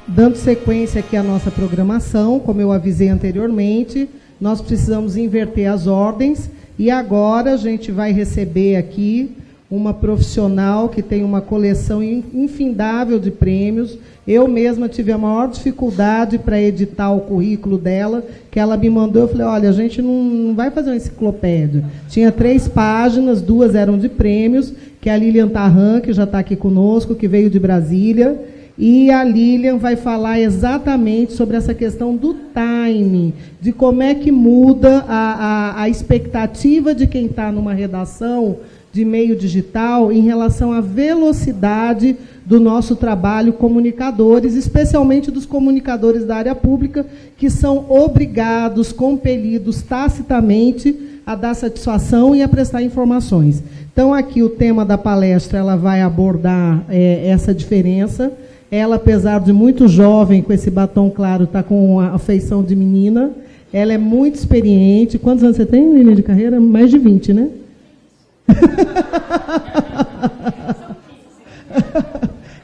Dando sequência aqui à nossa programação, como eu avisei anteriormente, nós precisamos inverter as ordens e agora a gente vai receber aqui uma profissional que tem uma coleção infindável de prêmios. Eu mesma tive a maior dificuldade para editar o currículo dela, que ela me mandou. Eu falei, olha, a gente não vai fazer uma enciclopédia. Tinha 3 páginas, 2 eram de prêmios, que é a Lilian Tarran, que já está aqui conosco, que veio de Brasília. E a Lilian vai falar exatamente sobre essa questão do time, de como é que muda a expectativa de quem está numa redação de meio digital em relação à velocidade do nosso trabalho comunicadores, especialmente dos comunicadores da área pública, que são obrigados, compelidos tacitamente a dar satisfação e a prestar informações. Então, aqui o tema da palestra ela vai abordar essa diferença. Ela, apesar de muito jovem, com esse batom claro, está com a feição de menina. Ela é muito experiente. Quantos anos você tem, Lilian, de carreira? Mais de 20, né?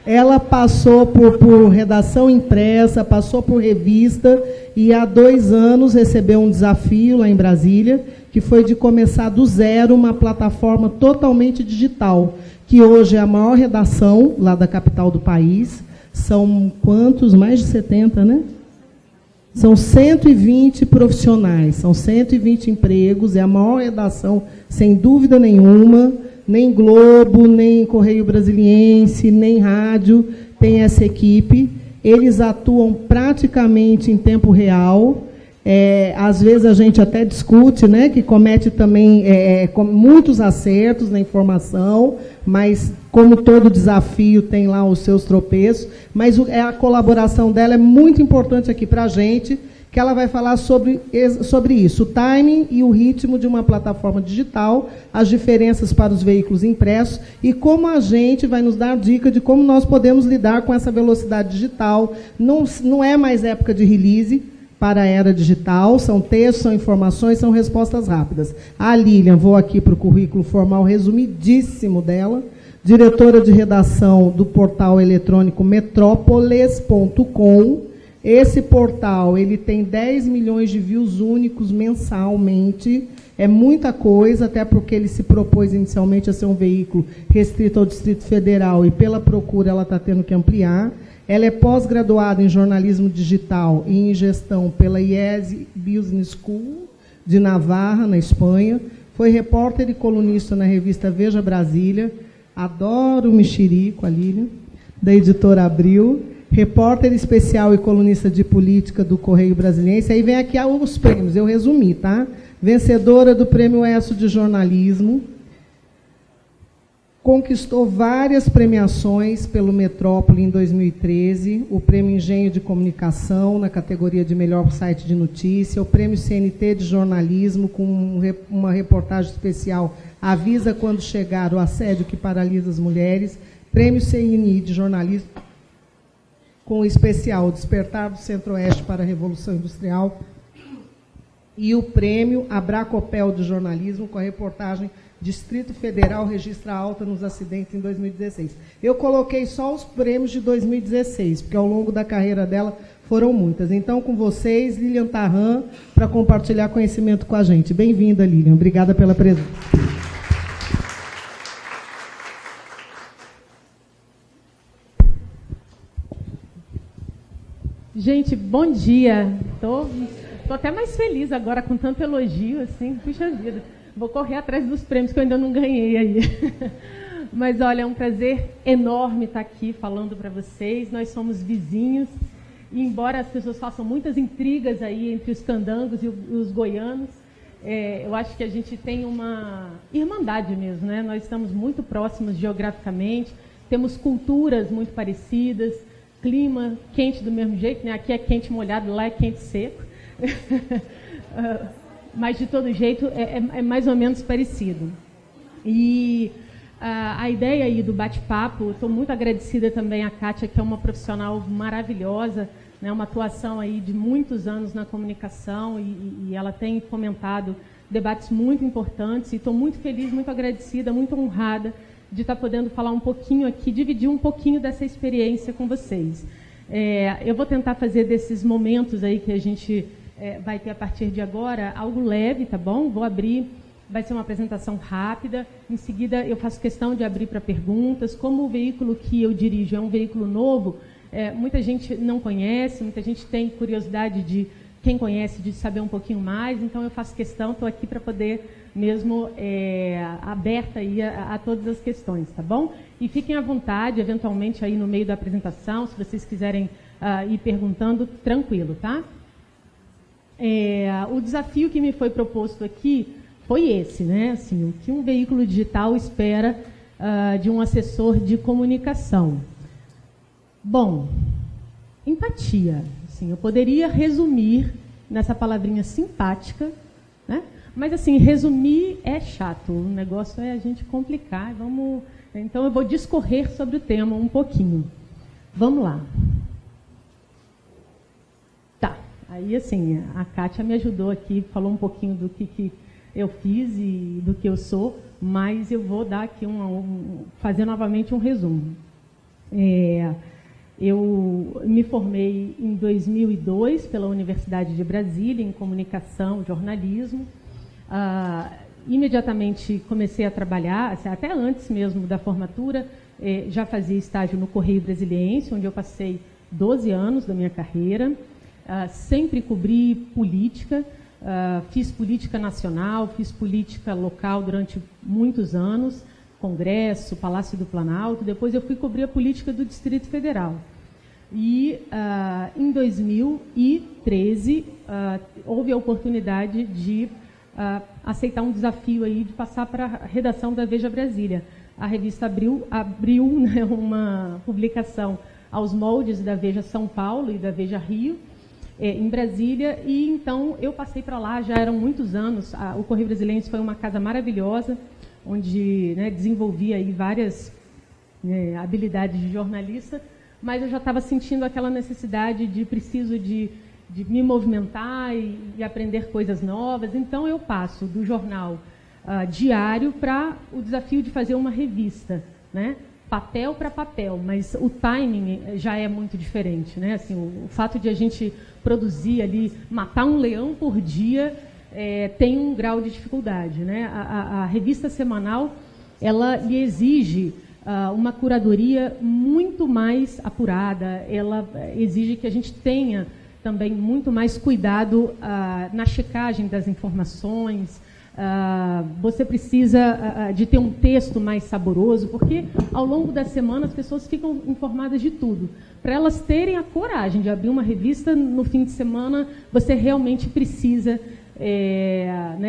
Ela passou por redação impressa, passou por revista e há 2 anos recebeu um desafio lá em Brasília, que foi de começar do zero uma plataforma totalmente digital, que hoje é a maior redação lá da capital do país. São quantos? Mais de 70, né? São 120 profissionais, são 120 empregos, é a maior redação, sem dúvida nenhuma. Nem Globo, nem Correio Brasiliense, nem rádio tem essa equipe. Eles atuam praticamente em tempo real. Às vezes a gente até discute, né, que comete também muitos acertos na informação, mas como todo desafio tem lá os seus tropeços, mas a colaboração dela é muito importante aqui para a gente, que ela vai falar sobre isso, o timing e o ritmo de uma plataforma digital, as diferenças para os veículos impressos e como a gente vai nos dar dica de como nós podemos lidar com essa velocidade digital. Não é mais época de release para a era digital, são textos, são informações, são respostas rápidas. A Lilian, vou aqui para o currículo formal resumidíssimo dela, diretora de redação do portal eletrônico metrópoles.com. Esse portal ele tem 10 milhões de views únicos mensalmente. É muita coisa, até porque ele se propôs inicialmente a ser um veículo restrito ao Distrito Federal e, pela procura, ela está tendo que ampliar. Ela é pós-graduada em jornalismo digital e em gestão pela IES Business School de Navarra, na Espanha. Foi repórter e colunista na revista Veja Brasília. Adoro o mexerico, a Lilian, da editora Abril. Repórter especial e colunista de política do Correio Brasiliense. Aí vem aqui os prêmios, eu resumi, tá? Vencedora do Prêmio ESSO de Jornalismo. Conquistou várias premiações pelo Metrópole em 2013, o Prêmio Engenho de Comunicação, na categoria de melhor site de notícia, o Prêmio CNT de Jornalismo, com uma reportagem especial, Avisa Quando Chegar o Assédio que Paralisa as Mulheres, Prêmio CNI de Jornalismo, com o especial Despertar do Centro-Oeste para a Revolução Industrial, e o Prêmio Abracopel de Jornalismo, com a reportagem Distrito Federal registra alta nos acidentes em 2016. Eu coloquei só os prêmios de 2016, porque ao longo da carreira dela foram muitas. Então, com vocês, Lilian Tarran, para compartilhar conhecimento com a gente. Bem-vinda, Lilian. Obrigada pela presença. Gente, bom dia. Estou até mais feliz agora com tanto elogio, assim, puxa vida. Vou correr atrás dos prêmios que eu ainda não ganhei aí. Mas, olha, é um prazer enorme estar aqui falando para vocês. Nós somos vizinhos, e embora as pessoas façam muitas intrigas aí entre os candangos e os goianos, eu acho que a gente tem uma irmandade mesmo, né? Nós estamos muito próximos geograficamente, temos culturas muito parecidas, clima quente do mesmo jeito, né? Aqui é quente molhado, lá é quente seco. Mas, de todo jeito, é mais ou menos parecido. E a ideia aí do bate-papo, estou muito agradecida também à Kátia, que é uma profissional maravilhosa, né, uma atuação aí de muitos anos na comunicação e ela tem fomentado debates muito importantes e estou muito feliz, muito agradecida, muito honrada de estar podendo falar um pouquinho aqui, dividir um pouquinho dessa experiência com vocês. Eu vou tentar fazer desses momentos aí que a gente vai ter a partir de agora algo leve, tá bom? Vou abrir, vai ser uma apresentação rápida, em seguida eu faço questão de abrir para perguntas. Como o veículo que eu dirijo é um veículo novo, muita gente não conhece, muita gente tem curiosidade de, quem conhece, de saber um pouquinho mais, então eu faço questão, estou aqui para poder mesmo aberta aí a todas as questões, tá bom? E fiquem à vontade, eventualmente aí no meio da apresentação, se vocês quiserem ir perguntando, tranquilo, tá? O desafio que me foi proposto aqui foi esse, né? Assim, o que um veículo digital espera de um assessor de comunicação. Bom, empatia. Assim, eu poderia resumir nessa palavrinha simpática, né? Mas, assim, resumir é chato. O negócio é a gente complicar. Então, eu vou discorrer sobre o tema um pouquinho. Vamos lá. Tá. Aí, assim, a Kátia me ajudou aqui, falou um pouquinho do que eu fiz e do que eu sou, mas eu vou dar aqui fazer novamente um resumo. Eu me formei em 2002 pela Universidade de Brasília, em comunicação, jornalismo. Imediatamente comecei a trabalhar, até antes mesmo da formatura, já fazia estágio no Correio Brasiliense, onde eu passei 12 anos da minha carreira. Sempre cobri política, fiz política nacional, fiz política local durante muitos anos, Congresso, Palácio do Planalto. Depois eu fui cobrir a política do Distrito Federal. E em 2013 houve a oportunidade de aceitar um desafio aí de passar para a redação da Veja Brasília. A revista abriu né, uma publicação aos moldes da Veja São Paulo e da Veja Rio, em Brasília, e então eu passei para lá, já eram muitos anos. O Correio Brasiliense foi uma casa maravilhosa, onde desenvolvi aí várias habilidades de jornalista, mas eu já estava sentindo aquela necessidade de preciso de me movimentar e aprender coisas novas. Então eu passo do jornal diário para o desafio de fazer uma revista, né? Papel para papel, mas o timing já é muito diferente, né? Assim, o fato de a gente produzir ali, matar um leão por dia, tem um grau de dificuldade, né? A revista semanal, ela lhe exige uma curadoria muito mais apurada, ela exige que a gente tenha também muito mais cuidado na checagem das informações. Você precisa de ter um texto mais saboroso, porque ao longo da semana as pessoas ficam informadas de tudo. Para elas terem a coragem de abrir uma revista no fim de semana, você realmente precisa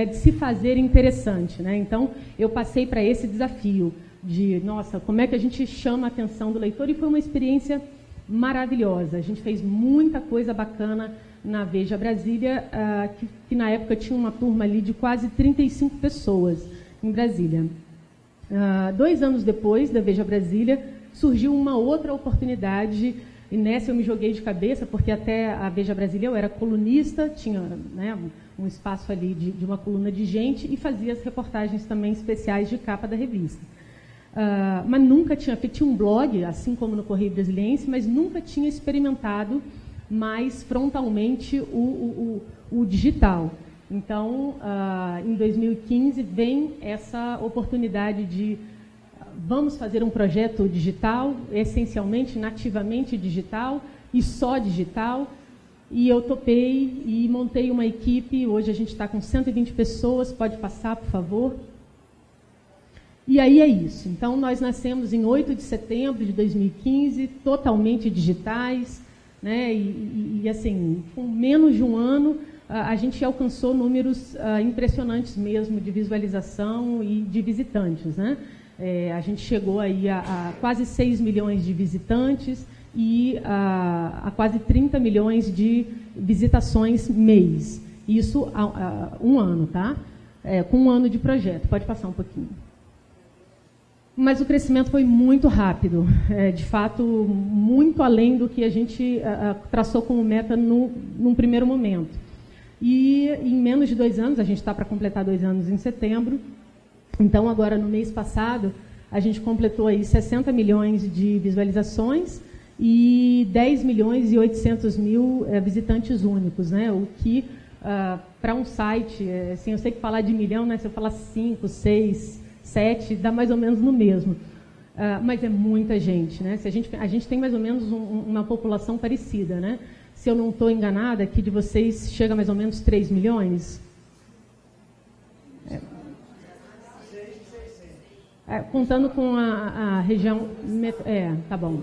de se fazer interessante, né? Então, eu passei para esse desafio de, nossa, como é que a gente chama a atenção do leitor? E foi uma experiência maravilhosa. A gente fez muita coisa bacana na Veja Brasília, que na época tinha uma turma ali de quase 35 pessoas em Brasília. 2 anos depois da Veja Brasília, surgiu uma outra oportunidade, e nessa eu me joguei de cabeça, porque até a Veja Brasília eu era colunista, tinha um espaço ali de uma coluna de gente e fazia as reportagens também especiais de capa da revista. Mas nunca tinha feito um blog, assim como no Correio Brasiliense, mas nunca tinha experimentado mais frontalmente o digital. Então, em 2015, vem essa oportunidade de vamos fazer um projeto digital, essencialmente, nativamente digital e só digital. E eu topei e montei uma equipe. Hoje a gente está com 120 pessoas, pode passar, por favor. E aí é isso. Então, nós nascemos em 8 de setembro de 2015, totalmente digitais, né? E assim, com menos de um ano, a gente alcançou números impressionantes mesmo de visualização e de visitantes, né? A gente chegou aí a quase 6 milhões de visitantes e a quase 30 milhões de visitações mês. Isso há um ano, tá? Com um ano de projeto. Pode passar um pouquinho. Mas o crescimento foi muito rápido, de fato, muito além do que a gente traçou como meta num primeiro momento. E em menos de 2 anos, a gente está para completar 2 anos em setembro, então agora no mês passado, a gente completou aí 60 milhões de visualizações e 10 milhões e 800 mil visitantes únicos, né? O que, para um site, assim, eu sei que falar de milhão, né? Se eu falar 5, 6... 7, dá mais ou menos no mesmo. Mas é muita gente, né? Se a gente tem mais ou menos uma população parecida, né? Se eu não estou enganada, aqui de vocês chega mais ou menos 3 milhões? Contando com a região... tá bom.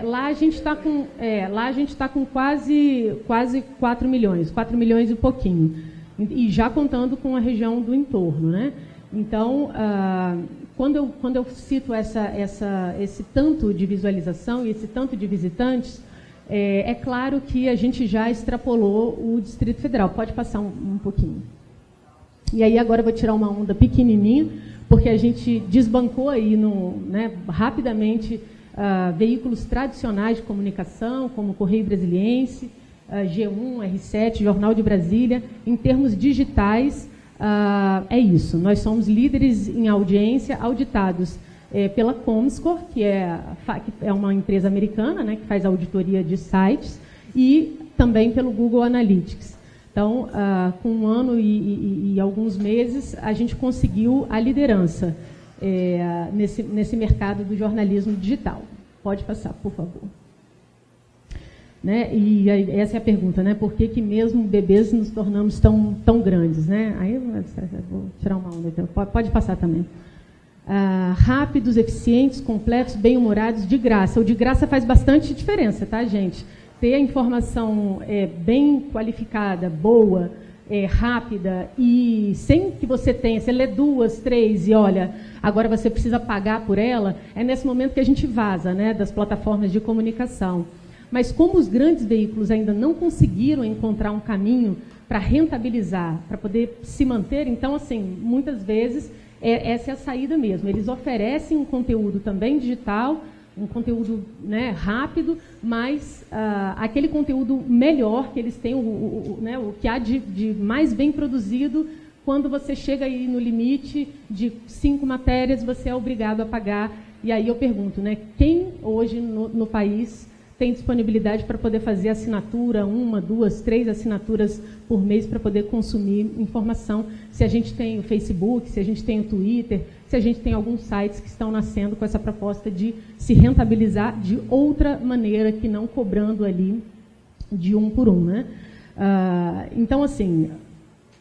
Lá a gente está com quase 4 milhões, 4 milhões e pouquinho. E já contando com a região do entorno, né? Então, quando eu cito esse tanto de visualização e esse tanto de visitantes, é claro que a gente já extrapolou o Distrito Federal. Pode passar um pouquinho. E aí agora eu vou tirar uma onda pequenininha, porque a gente desbancou aí rapidamente veículos tradicionais de comunicação, como o Correio Brasiliense, G1, R7, Jornal de Brasília. Em termos digitais, é isso. Nós somos líderes em audiência, auditados pela Comscore, que é uma empresa americana, né, que faz auditoria de sites, e também pelo Google Analytics. Então, com 1 ano e alguns meses, a gente conseguiu a liderança nesse mercado do jornalismo digital. Pode passar, por favor. Né? E essa é a pergunta, né? Por que mesmo bebês nos tornamos tão grandes, né? Aí eu vou tirar uma onda, então. Pode passar também. Rápidos, eficientes, completos, bem-humorados, de graça. O de graça faz bastante diferença, tá, gente? Ter a informação bem qualificada, boa, rápida, e sem que você lê 2, 3 e olha, agora você precisa pagar por ela, é nesse momento que a gente vaza, né, das plataformas de comunicação. Mas como os grandes veículos ainda não conseguiram encontrar um caminho para rentabilizar, para poder se manter, então, assim, muitas vezes, essa é a saída mesmo. Eles oferecem um conteúdo também digital, um conteúdo, né, rápido, mas aquele conteúdo melhor que eles têm, o que há de mais bem produzido, quando você chega aí no limite de 5 matérias, você é obrigado a pagar. E aí eu pergunto, né, quem hoje no país tem disponibilidade para poder fazer assinatura, 1, 2, 3 assinaturas por mês para poder consumir informação, se a gente tem o Facebook, se a gente tem o Twitter, se a gente tem alguns sites que estão nascendo com essa proposta de se rentabilizar de outra maneira, que não cobrando ali de 1 por 1. Né? Então, assim,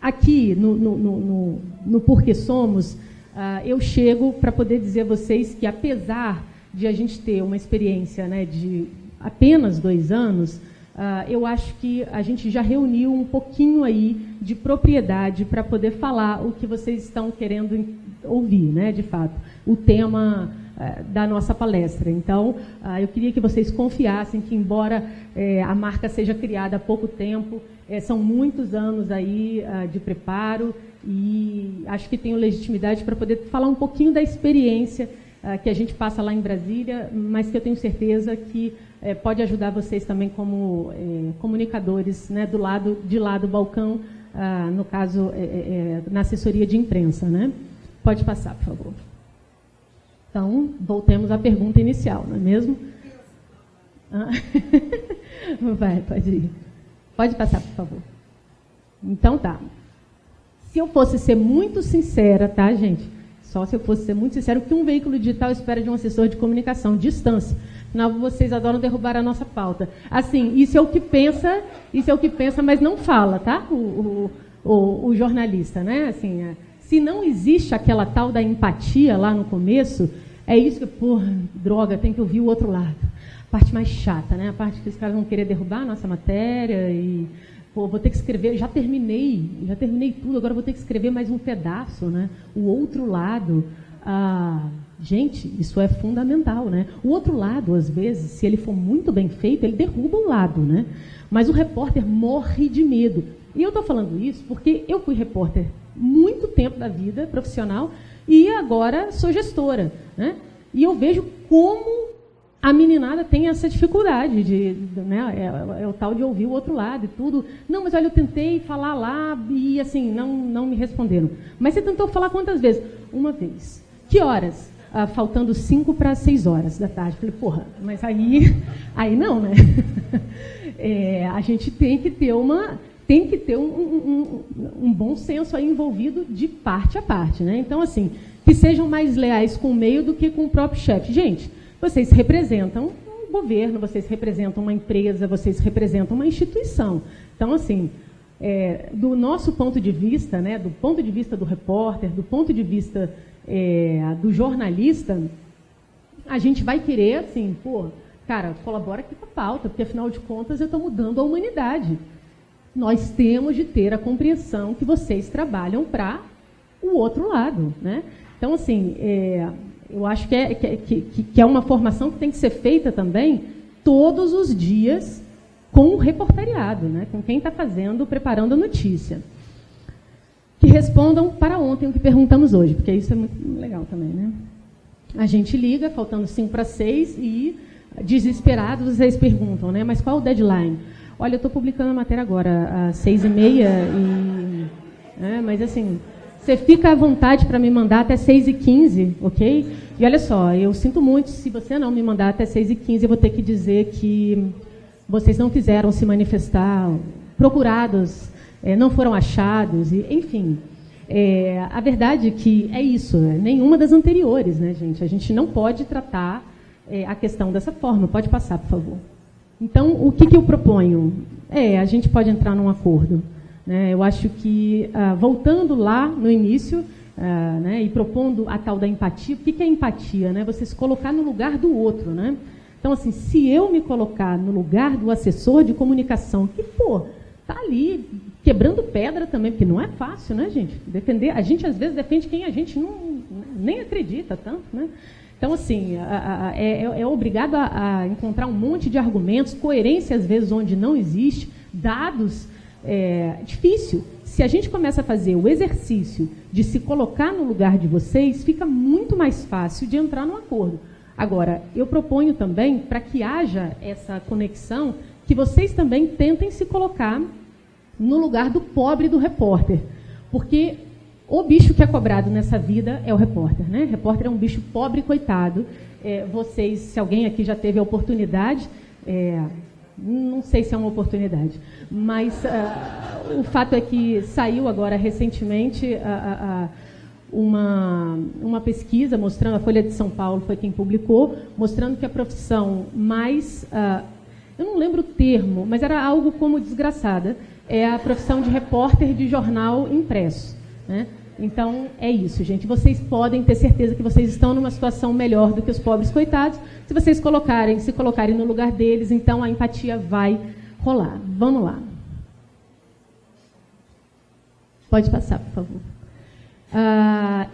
aqui no Porque Somos, eu chego para poder dizer a vocês que, apesar de a gente ter uma experiência, né, de apenas 2 anos, eu acho que a gente já reuniu um pouquinho aí de propriedade para poder falar o que vocês estão querendo ouvir, né, de fato, o tema da nossa palestra. Então, eu queria que vocês confiassem que, embora a marca seja criada há pouco tempo, são muitos anos aí de preparo, e acho que tenho legitimidade para poder falar um pouquinho da experiência que a gente passa lá em Brasília, mas que eu tenho certeza que pode ajudar vocês também como comunicadores, né, de lá do balcão, no caso, na assessoria de imprensa. Né? Pode passar, por favor. Então, voltemos à pergunta inicial, não é mesmo? Pode ir. Pode passar, por favor. Então, tá. Se eu fosse ser muito sincera, tá, gente? Só se eu fosse ser muito sincero, o que um veículo digital espera de um assessor de comunicação? Distância. Afinal, vocês adoram derrubar a nossa pauta. Assim, isso é o que pensa, mas não fala, tá? O jornalista, né? Assim, se não existe aquela tal da empatia lá no começo, é isso que, porra, droga, tem que ouvir o outro lado. A parte mais chata, né? A parte que os caras vão querer derrubar a nossa matéria e, pô, vou ter que escrever, já terminei tudo, agora vou ter que escrever mais um pedaço, né? O outro lado, gente, isso é fundamental, né? O outro lado, às vezes, se ele for muito bem feito, ele derruba um lado, né? Mas o repórter morre de medo. E eu estou falando isso porque eu fui repórter muito tempo da vida profissional e agora sou gestora, né? E eu vejo como a meninada tem essa dificuldade né, é o tal de ouvir o outro lado e tudo. Não, mas olha, eu tentei falar lá e assim, não me responderam. Mas você tentou falar quantas vezes? Uma vez. Que horas? Faltando 5 para 6 horas da tarde. Falei, porra, mas aí não, né? A gente tem que ter um bom senso aí envolvido de parte a parte, né? Então, assim, que sejam mais leais com o meio do que com o próprio chefe. Gente, vocês representam um governo, vocês representam uma empresa, vocês representam uma instituição. Então, assim, do nosso ponto de vista, né, do ponto de vista do repórter, do ponto de vista do jornalista, a gente vai querer, assim, pô, cara, colabora aqui com a pauta, porque, afinal de contas, eu estou mudando a humanidade. Nós temos de ter a compreensão que vocês trabalham para o outro lado, né? Então, assim, eu acho que é uma formação que tem que ser feita também todos os dias com o reporteriado, né? Com quem está preparando a notícia. Que respondam para ontem o que perguntamos hoje, porque isso é muito legal também, né? A gente liga, faltando 5 para 6, e, desesperados, vocês perguntam, né? Mas qual o deadline? Olha, eu estou publicando a matéria agora, às 6h30, mas assim, você fica à vontade para me mandar até 6h15, ok? E olha só, eu sinto muito, se você não me mandar até 6h15, eu vou ter que dizer que vocês não quiseram se manifestar, procurados, não foram achados, enfim. A verdade é que é isso, nenhuma das anteriores, né, gente? A gente não pode tratar a questão dessa forma. Pode passar, por favor. Então, o que eu proponho? A gente pode entrar num acordo, né? Eu acho que, voltando lá no início, né, e propondo a tal da empatia, o que é empatia? Né? Você se colocar no lugar do outro, né? Então, assim, se eu me colocar no lugar do assessor de comunicação, que, pô, tá ali quebrando pedra também, porque não é fácil, né, gente? Defender, a gente às vezes defende quem a gente nem acredita tanto, né? Então, assim, é obrigado a encontrar um monte de argumentos, coerência às vezes onde não existe, dados, difícil. Se a gente começa a fazer o exercício de se colocar no lugar de vocês, fica muito mais fácil de entrar num acordo. Agora, eu proponho também, para que haja essa conexão, que vocês também tentem se colocar no lugar do pobre do repórter. Porque o bicho que é cobrado nessa vida é o repórter, né? O repórter é um bicho pobre, coitado. Vocês, se alguém aqui já teve a oportunidade, não sei se é uma oportunidade, mas o fato é que saiu agora recentemente uma pesquisa mostrando, a Folha de São Paulo foi quem publicou, mostrando que a profissão mais, eu não lembro o termo, mas era algo como desgraçada, é a profissão de repórter de jornal impresso, né? Então, é isso, gente. Vocês podem ter certeza que vocês estão numa situação melhor do que os pobres coitados. Se vocês se colocarem no lugar deles, então a empatia vai rolar. Vamos lá. Pode passar, por favor.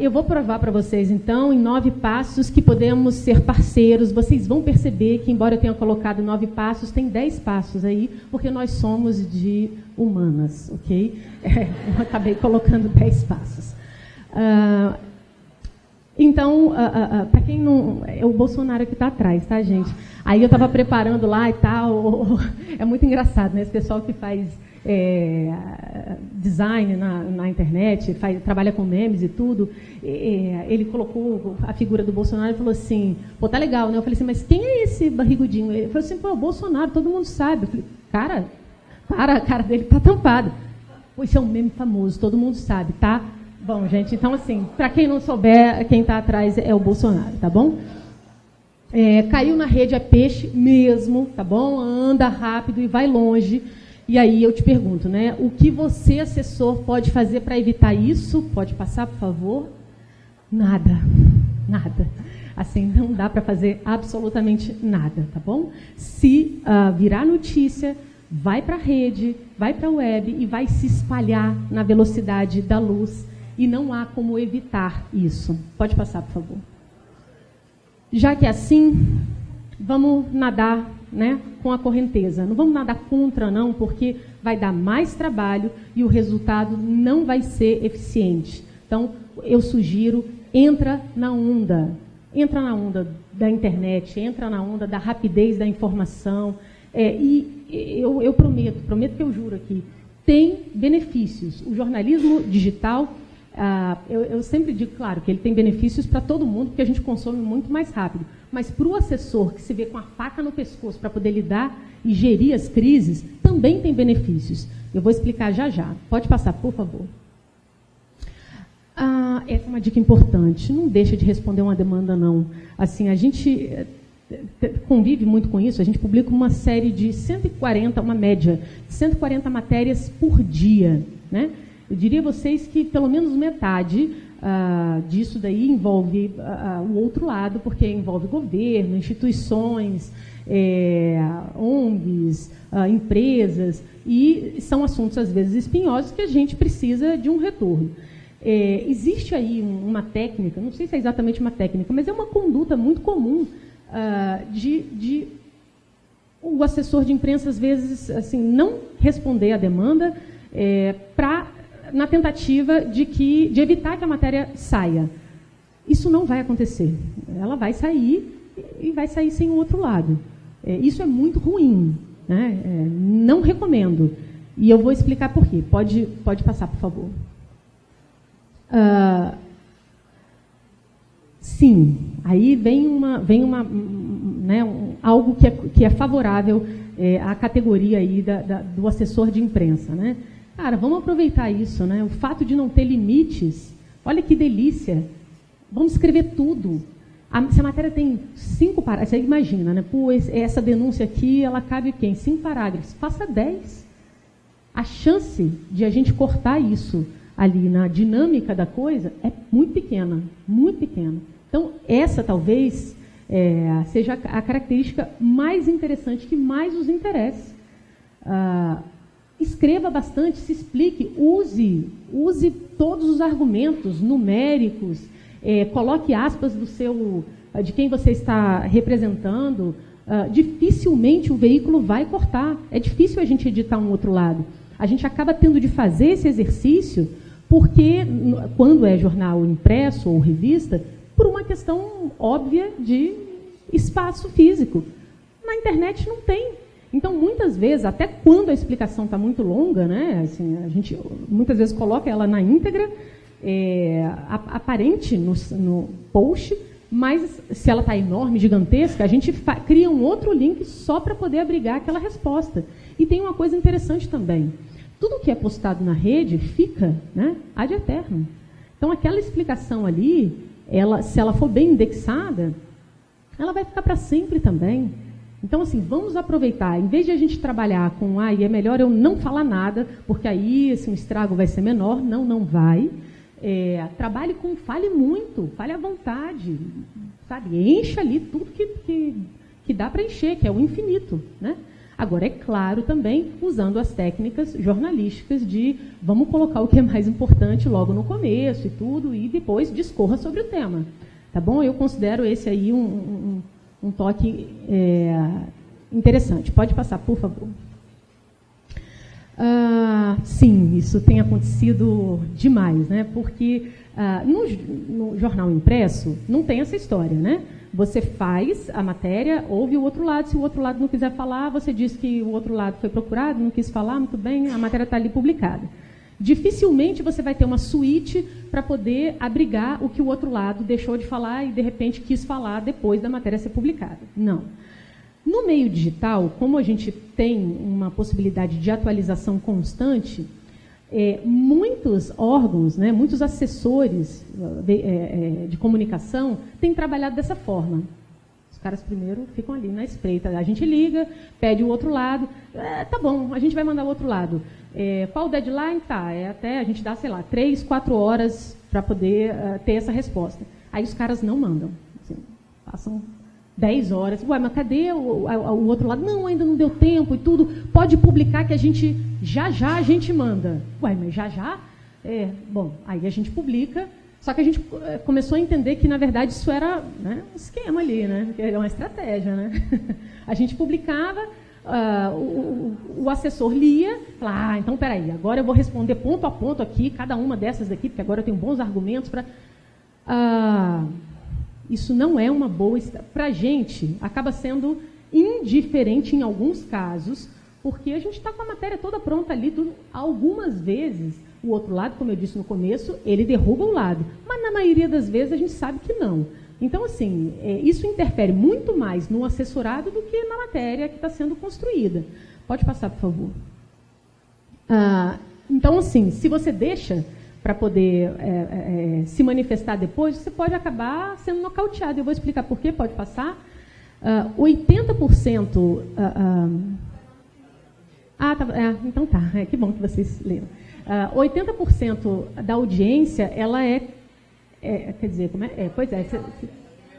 Eu vou provar para vocês, então, em 9 passos, que podemos ser parceiros. Vocês vão perceber que, embora eu tenha colocado 9 passos, tem 10 passos aí, porque nós somos de humanas, ok? Eu acabei colocando 10 passos. Então, para quem não... É o Bolsonaro que está atrás, tá, gente? Aí eu estava preparando lá e tal. É muito engraçado, né? Esse pessoal que faz design na internet, trabalha com memes e tudo, ele colocou a figura do Bolsonaro e falou assim, pô, tá legal, né? Eu falei assim, mas quem é esse barrigudinho? Ele falou assim, pô, Bolsonaro, todo mundo sabe. Eu falei, a cara dele tá tampada. Pô, isso é um meme famoso, todo mundo sabe, tá? Bom, gente, então assim, para quem não souber, quem está atrás é o Bolsonaro, tá bom? Caiu na rede é peixe mesmo, tá bom? Anda rápido e vai longe. E aí eu te pergunto, né? O que você, assessor, pode fazer para evitar isso? Pode passar, por favor? Nada. Nada. Assim, não dá para fazer absolutamente nada, tá bom? Se virar notícia, vai para a rede, vai para a web e vai se espalhar na velocidade da luz. E não há como evitar isso. Pode passar, por favor. Já que é assim, vamos nadar né, com a correnteza. Não vamos nadar contra, não, porque vai dar mais trabalho e o resultado não vai ser eficiente. Então, eu sugiro, entra na onda da internet, entra na onda da rapidez da informação, eu prometo que eu juro aqui, tem benefícios. O jornalismo digital, eu sempre digo, claro, que ele tem benefícios para todo mundo, porque a gente consome muito mais rápido, mas para o assessor que se vê com a faca no pescoço para poder lidar e gerir as crises, também tem benefícios. Eu vou explicar já já. Pode passar, por favor. Essa é uma dica importante. Não deixa de responder uma demanda, não. Assim, a gente convive muito com isso. A gente publica uma série de 140, uma média de 140 matérias por dia, né? Eu diria a vocês que pelo menos metade disso daí envolve o outro lado, porque envolve governo, instituições, ONGs, empresas, e são assuntos, às vezes, espinhosos que a gente precisa de um retorno. Existe aí uma técnica, não sei se é exatamente uma técnica, mas é uma conduta muito comum de o assessor de imprensa, às vezes, assim, não responder à demanda na tentativa de evitar que a matéria saia. Isso não vai acontecer. Ela vai sair e vai sair sem o outro lado. Isso é muito ruim, né? Não recomendo. E eu vou explicar por quê. Pode passar, por favor. Sim, aí vem algo que é favorável à categoria aí do assessor de imprensa, né? Cara, vamos aproveitar isso, né? O fato de não ter limites, olha que delícia. Vamos escrever tudo. Se a matéria tem 5 parágrafos, você imagina, né? Pô, essa denúncia aqui, ela cabe em 5 parágrafos. Faça 10. A chance de a gente cortar isso ali na dinâmica da coisa é muito pequena, muito pequena. Então, essa talvez seja a característica mais interessante, que mais os interessa. Escreva bastante, se explique, use todos os argumentos numéricos, coloque aspas de quem você está representando. Dificilmente o veículo vai cortar. É difícil a gente editar um outro lado. A gente acaba tendo de fazer esse exercício porque, quando é jornal impresso ou revista, por uma questão óbvia de espaço físico. Na internet não tem. Então, muitas vezes, até quando a explicação está muito longa, né, assim, a gente muitas vezes coloca ela na íntegra, aparente no post, mas se ela está enorme, gigantesca, a gente cria um outro link só para poder abrigar aquela resposta. E tem uma coisa interessante também. Tudo que é postado na rede fica, né, ad eternum. Então, aquela explicação ali, se ela for bem indexada, ela vai ficar para sempre também. Então, assim, vamos aproveitar. Em vez de a gente trabalhar com, é melhor eu não falar nada, porque aí assim, o estrago vai ser menor. Não vai. Trabalhe fale muito, fale à vontade, sabe? Encha ali tudo que dá para encher, que é o infinito, né? Agora, é claro também, usando as técnicas jornalísticas de vamos colocar o que é mais importante logo no começo e tudo, e depois discorra sobre o tema. Tá bom? Eu considero esse aí um toque interessante. Pode passar, por favor. Sim, isso tem acontecido demais, né? Porque no jornal impresso não tem essa história, né? Você faz a matéria, ouve o outro lado. Se o outro lado não quiser falar, você diz que o outro lado foi procurado, não quis falar, muito bem, a matéria está ali publicada. Dificilmente você vai ter uma suíte para poder abrigar o que o outro lado deixou de falar e, de repente, quis falar depois da matéria ser publicada. Não. No meio digital, como a gente tem uma possibilidade de atualização constante, muitos órgãos, né, muitos assessores de comunicação têm trabalhado dessa forma. Os caras primeiro ficam ali na espreita. A gente liga, pede o outro lado. Tá bom, a gente vai mandar o outro lado. Qual o deadline? Tá, até a gente dá, sei lá, 3, 4 horas para poder ter essa resposta. Aí os caras não mandam. Assim, passam 10 horas. Ué, mas cadê o outro lado? Não, ainda não deu tempo e tudo. Pode publicar que a gente, já a gente manda. Ué, mas já? Bom, aí a gente publica, Só que a gente começou a entender que, na verdade, isso era, né, um esquema ali, né? Era uma estratégia, né? A gente publicava, o assessor lia, falava, então, peraí, agora eu vou responder ponto a ponto aqui, cada uma dessas daqui, porque agora eu tenho bons argumentos para... isso não é uma boa... Para a gente, acaba sendo indiferente em alguns casos, porque a gente está com a matéria toda pronta ali, algumas vezes... O outro lado, como eu disse no começo, ele derruba um lado. Mas, na maioria das vezes, a gente sabe que não. Então, assim, isso interfere muito mais no assessorado do que na matéria que está sendo construída. Pode passar, por favor. Então, assim, se você deixa para poder se manifestar depois, você pode acabar sendo nocauteado. Eu vou explicar por quê, pode passar. 80%... então tá, que bom que vocês leram. 80% da audiência, ela quer dizer, como é? Pois é.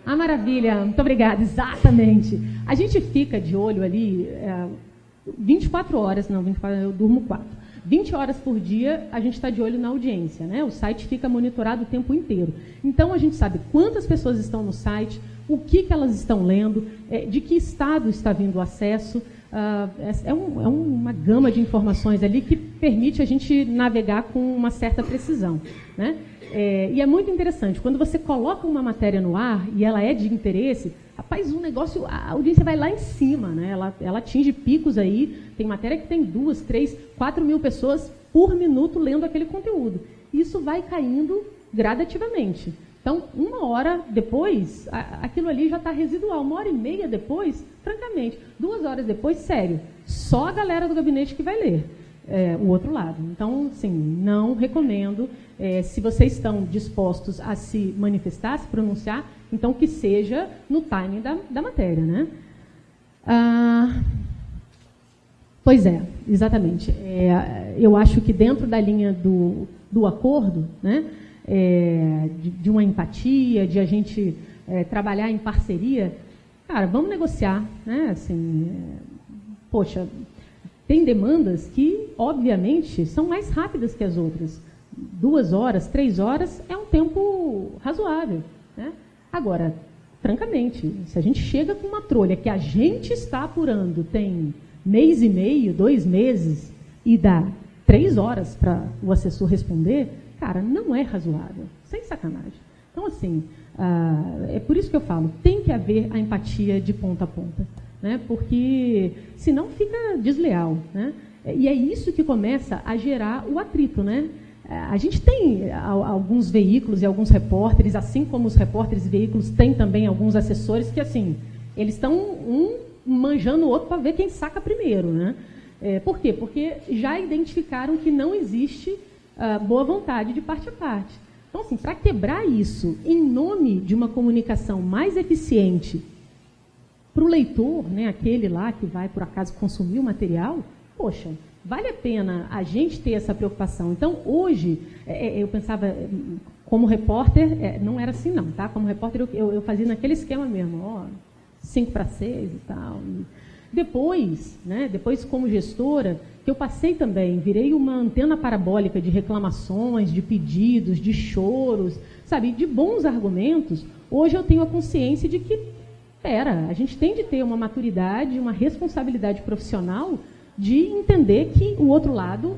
Maravilha, muito obrigada, exatamente. A gente fica de olho ali 24 horas, não, 24, eu durmo 4. 20 horas por dia, a gente está de olho na audiência, né? O site fica monitorado o tempo inteiro. Então, a gente sabe quantas pessoas estão no site, o que elas estão lendo, de que estado está vindo o acesso. Uma gama de informações ali que permite a gente navegar com uma certa precisão, né? E é muito interessante, quando você coloca uma matéria no ar e ela é de interesse, rapaz, a audiência vai lá em cima, né? Ela atinge picos aí, tem matéria que tem 2, 3, 4 mil pessoas por minuto lendo aquele conteúdo. Isso vai caindo gradativamente. Então, 1 hora depois, aquilo ali já está residual. 1h30 depois, francamente, 2 horas depois, sério, só a galera do gabinete que vai ler o outro lado. Então, assim, não recomendo. Se vocês estão dispostos a se manifestar, a se pronunciar, então que seja no timing da matéria, né? Pois é, exatamente. Eu acho que dentro da linha do acordo, né? De uma empatia, de a gente trabalhar em parceria, cara, vamos negociar, né? Assim, poxa, tem demandas que, obviamente, são mais rápidas que as outras. 2 horas, 3 horas é um tempo razoável, né? Agora, francamente, se a gente chega com uma trolha que a gente está apurando tem 1,5 mês, 2 meses, e dá 3 horas para o assessor responder, cara, não é razoável, sem sacanagem. Então, assim, é por isso que eu falo, tem que haver a empatia de ponta a ponta, né? Porque senão fica desleal, né? E é isso que começa a gerar o atrito, né? A gente tem alguns veículos e alguns repórteres, assim como os repórteres e veículos têm também alguns assessores que, assim, eles estão manjando o outro para ver quem saca primeiro, né? Por quê? Porque já identificaram que não existe boa vontade de parte a parte. Então, assim, para quebrar isso em nome de uma comunicação mais eficiente para o leitor, né, aquele lá que vai, por acaso, consumir o material, poxa, vale a pena a gente ter essa preocupação. Então, hoje, eu pensava, como repórter, não era assim não, tá? Como repórter, eu fazia naquele esquema mesmo, 5 para 6 e tal. Depois, né, como gestora, que eu passei também, virei uma antena parabólica de reclamações, de pedidos, de choros, sabe, de bons argumentos. Hoje eu tenho a consciência de que, a gente tem de ter uma maturidade, uma responsabilidade profissional de entender que o outro lado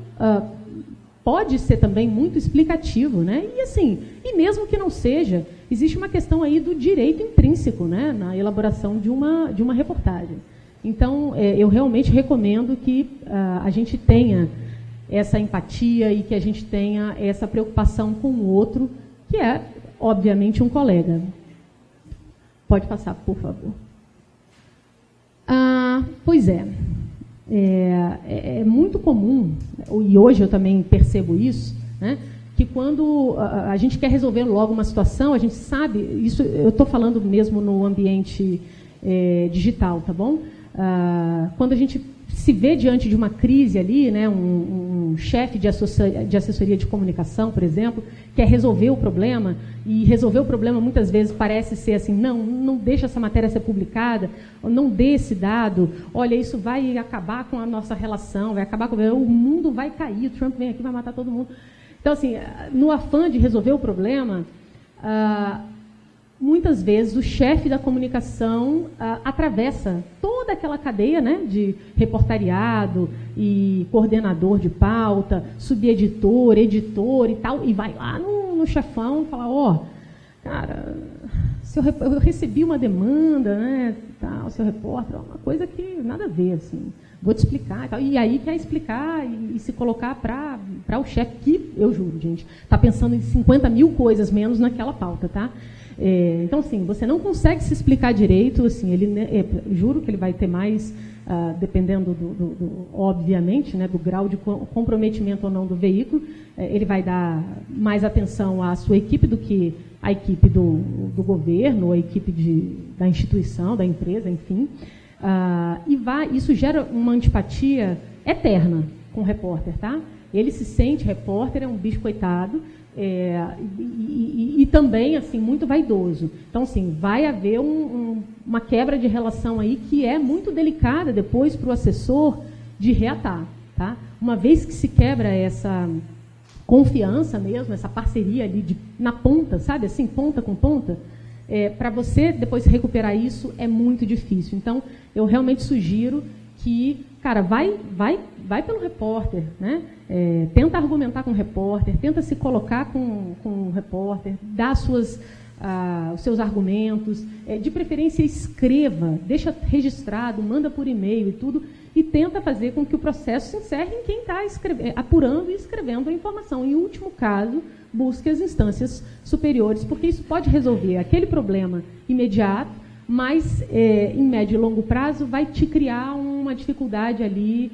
pode ser também muito explicativo, né? E assim, e mesmo que não seja, existe uma questão aí do direito intrínseco, né, na elaboração de uma reportagem. Então, eu realmente recomendo que a gente tenha essa empatia e que a gente tenha essa preocupação com o outro, que é, obviamente, um colega. Pode passar, por favor. Pois é. É muito comum, e hoje eu também percebo isso, né, que quando a gente quer resolver logo uma situação, a gente sabe, isso eu estou falando mesmo no ambiente digital, tá bom? Quando a gente se vê diante de uma crise ali, né, um chefe de assessoria de comunicação, por exemplo, quer resolver o problema, e resolver o problema muitas vezes parece ser assim, não deixa essa matéria ser publicada, não dê esse dado, olha, isso vai acabar com a nossa relação, vai acabar com o mundo vai cair, o Trump vem aqui, vai matar todo mundo. Então, assim, no afã de resolver o problema, muitas vezes o chefe da comunicação atravessa toda aquela cadeia, né, de reportariado e coordenador de pauta, subeditor, editor e tal, e vai lá no chefão e fala, cara, eu recebi uma demanda, né, tal, seu repórter, uma coisa que nada a ver, assim, vou te explicar. E aí quer explicar e se colocar para o chefe, que, eu juro, gente, está pensando em 50 mil coisas menos naquela pauta, tá? Então, assim, você não consegue se explicar direito, assim, juro que ele vai ter mais, dependendo, obviamente, né, do grau de comprometimento ou não do veículo, ele vai dar mais atenção à sua equipe do que à equipe do governo, ou à equipe da instituição, da empresa, enfim. Isso gera uma antipatia eterna com o repórter, tá? Ele se sente repórter, é um bicho coitado, e também, assim, muito vaidoso. Então, assim, vai haver uma quebra de relação aí que é muito delicada depois para o assessor de reatar, tá? Uma vez que se quebra essa confiança mesmo, essa parceria ali na ponta, sabe, assim, ponta com ponta, para você depois recuperar isso é muito difícil. Então, eu realmente sugiro que, cara, vai pelo repórter, né? Tenta argumentar com o repórter, tenta se colocar com o repórter, dá os seus argumentos, de preferência escreva, deixa registrado, manda por e-mail e tudo, e tenta fazer com que o processo se encerre em quem está apurando e escrevendo a informação. Em último caso, busque as instâncias superiores, porque isso pode resolver aquele problema imediato, mas em médio e longo prazo vai te criar uma dificuldade ali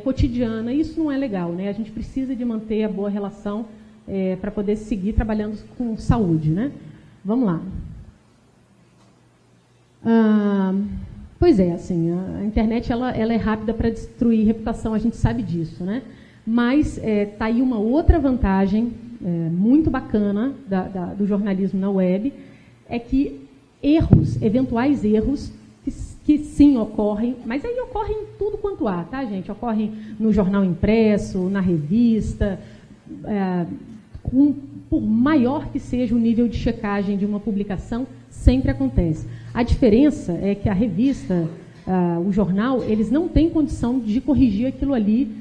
cotidiana. Isso não é legal, né? A gente precisa de manter a boa relação para poder seguir trabalhando com saúde, né? Vamos lá. Pois é, assim, a internet ela é rápida para destruir reputação, a gente sabe disso, né? Mas está aí uma outra vantagem muito bacana do jornalismo na web, é que eventuais erros, que sim ocorrem, mas aí ocorrem em tudo quanto há, tá, gente? Ocorrem no jornal impresso, na revista, por maior que seja o nível de checagem de uma publicação, sempre acontece. A diferença é que a revista, o jornal, eles não têm condição de corrigir aquilo ali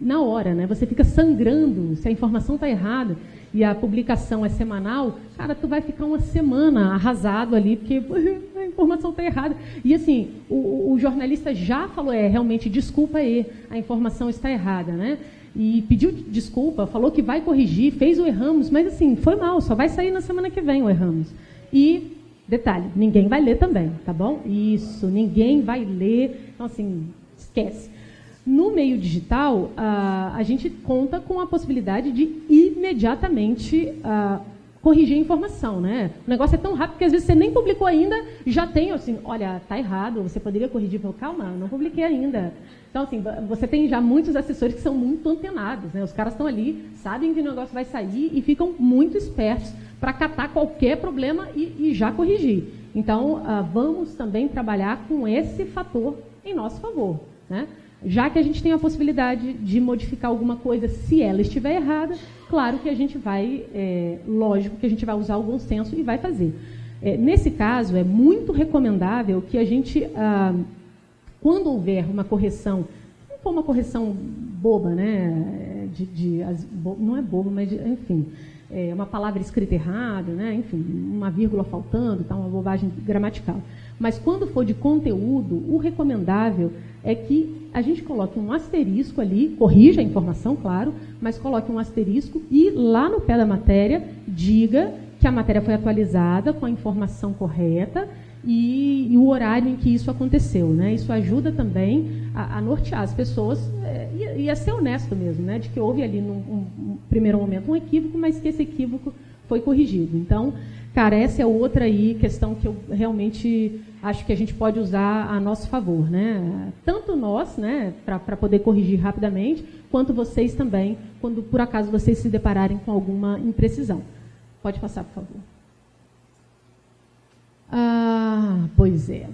na hora, né? Você fica sangrando, se a informação está errada e a publicação é semanal, cara, tu vai ficar uma semana arrasado ali, porque a informação está errada. E assim, o jornalista já falou, realmente, desculpa aí, a informação está errada, né? E pediu desculpa, falou que vai corrigir, fez o erramos, mas assim, foi mal, só vai sair na semana que vem o erramos. E, detalhe, ninguém vai ler também, tá bom? Isso, ninguém vai ler, então assim, esquece. No meio digital, a gente conta com a possibilidade de imediatamente corrigir a informação, né? O negócio é tão rápido que às vezes você nem publicou ainda, já tem assim, olha, está errado, você poderia corrigir. Falo, calma, não publiquei ainda. Então, assim, você tem já muitos assessores que são muito antenados, né? Os caras estão ali, sabem que o negócio vai sair e ficam muito espertos para catar qualquer problema e já corrigir. Então, vamos também trabalhar com esse fator em nosso favor, né? Já que a gente tem a possibilidade de modificar alguma coisa, se ela estiver errada, claro que a gente vai, lógico que a gente vai usar o bom senso e vai fazer. Nesse caso, é muito recomendável que a gente, quando houver uma correção, não for uma correção boba, né? Não é boba, mas, enfim, uma palavra escrita errada, né? Enfim, uma vírgula faltando, tá? Uma bobagem gramatical. Mas quando for de conteúdo, o recomendável é que a gente coloque um asterisco ali, corrija a informação, claro, mas coloque um asterisco e lá no pé da matéria diga que a matéria foi atualizada com a informação correta e o horário em que isso aconteceu, né? Isso ajuda também a nortear as pessoas e a ser honesto mesmo, né? De que houve ali, num primeiro momento, um equívoco, mas que esse equívoco foi corrigido. Então, cara, essa é outra aí questão que eu realmente acho que a gente pode usar a nosso favor, né? Tanto nós, né, para poder corrigir rapidamente, quanto vocês também, quando por acaso vocês se depararem com alguma imprecisão. Pode passar, por favor. Pois é.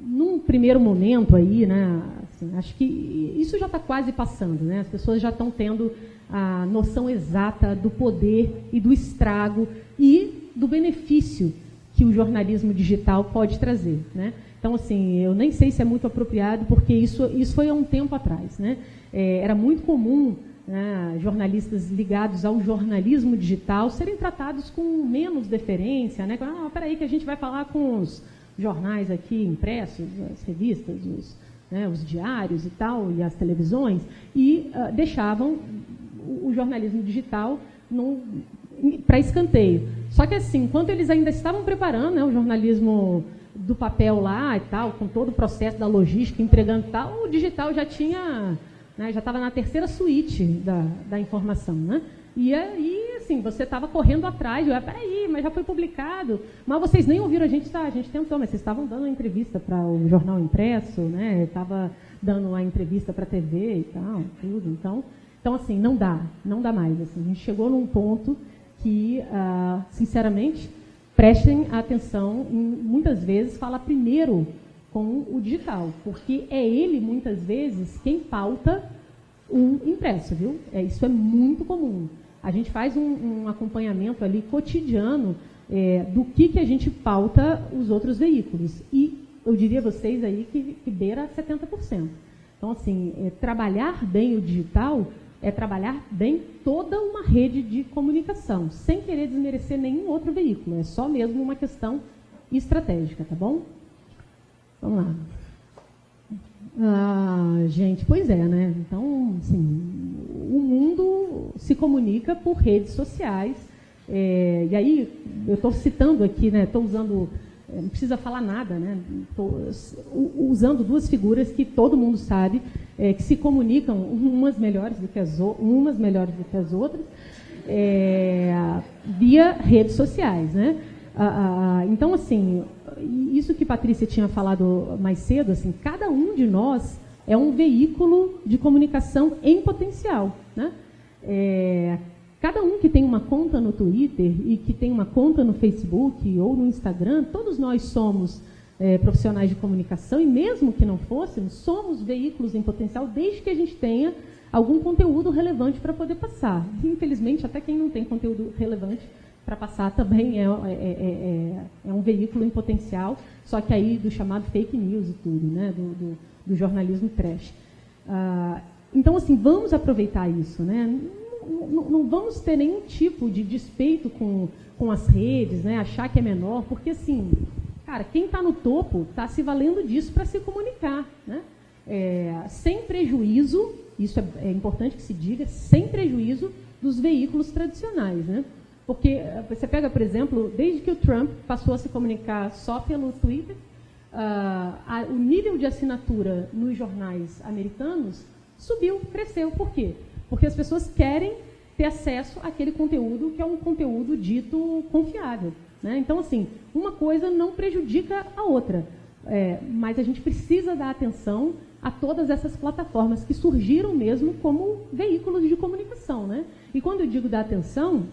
Num primeiro momento aí, né, assim, acho que isso já está quase passando, né? As pessoas já estão tendo a noção exata do poder e do estrago e do benefício que o jornalismo digital pode trazer, né? Então, assim, eu nem sei se é muito apropriado, porque isso foi há um tempo atrás, né? Era muito comum, né, jornalistas ligados ao jornalismo digital serem tratados com menos deferência, né? Peraí que a gente vai falar com os jornais aqui impressos, as revistas, os diários e tal, e as televisões, e deixavam o jornalismo digital para escanteio. Só que, assim, enquanto eles ainda estavam preparando, né, o jornalismo do papel lá e tal, com todo o processo da logística, entregando e tal, o digital já tinha, né, já estava na terceira suíte da informação, né? E aí, assim, você estava correndo atrás, peraí, mas já foi publicado, mas vocês nem ouviram a gente tentou, mas vocês estavam dando uma entrevista para o jornal impresso, né? Estava dando uma entrevista para a TV e tal, tudo, então, assim, não dá mais, assim, a gente chegou num ponto que, sinceramente, prestem atenção em, muitas vezes, falar primeiro com o digital, porque é ele, muitas vezes, quem pauta o impresso, viu? Isso é muito comum. A gente faz um acompanhamento ali cotidiano do que a gente pauta os outros veículos. E eu diria a vocês aí que beira 70%. Então, assim, trabalhar bem o digital é trabalhar bem toda uma rede de comunicação, sem querer desmerecer nenhum outro veículo. É só mesmo uma questão estratégica, tá bom? Vamos lá. Gente, pois é, né? Então, assim, o mundo se comunica por redes sociais. E aí, eu estou citando aqui, né? Estou usando... não precisa falar nada, né? Estou usando duas figuras que todo mundo sabe, que se comunicam, umas melhores do que as outras, via redes sociais, né? Então, assim, isso que Patrícia tinha falado mais cedo, assim, cada um de nós é um veículo de comunicação em potencial, né? Cada um que tem uma conta no Twitter e que tem uma conta no Facebook ou no Instagram, todos nós somos profissionais de comunicação, e mesmo que não fôssemos, somos veículos em potencial, desde que a gente tenha algum conteúdo relevante para poder passar. Infelizmente, até quem não tem conteúdo relevante para passar também é um veículo em potencial, só que aí do chamado fake news e tudo, né? do jornalismo trash. Então, assim, vamos aproveitar isso, né? Não vamos ter nenhum tipo de despeito com as redes, né? Achar que é menor, porque, assim, cara, quem está no topo está se valendo disso para se comunicar, né? Sem prejuízo, isso é importante que se diga, sem prejuízo dos veículos tradicionais, né? Porque você pega, por exemplo, desde que o Trump passou a se comunicar só pelo Twitter, o nível de assinatura nos jornais americanos subiu, cresceu. Por quê? Porque as pessoas querem ter acesso àquele conteúdo que é um conteúdo dito confiável, né? Então, assim, uma coisa não prejudica a outra, mas a gente precisa dar atenção a todas essas plataformas que surgiram mesmo como veículos de comunicação, né? E quando eu digo dar atenção,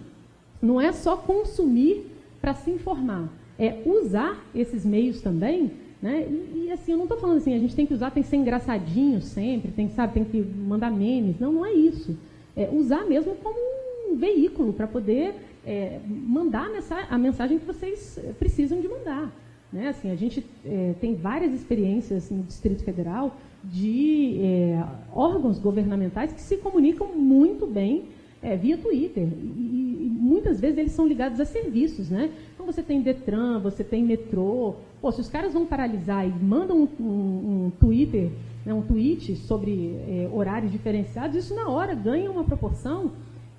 não é só consumir para se informar, é usar esses meios também, né? E assim, eu não estou falando assim, a gente tem que usar, tem que ser engraçadinho sempre, tem que mandar memes. Não é isso. Usar mesmo como um veículo para poder mandar a mensagem que vocês precisam de mandar, né? Assim, a gente tem várias experiências no Distrito Federal de órgãos governamentais que se comunicam muito bem via Twitter. E muitas vezes eles são ligados a serviços, né? Então você tem Detran, você tem metrô. Pô, se os caras vão paralisar e mandam um Twitter, né, um tweet sobre horários diferenciados, isso na hora ganha uma proporção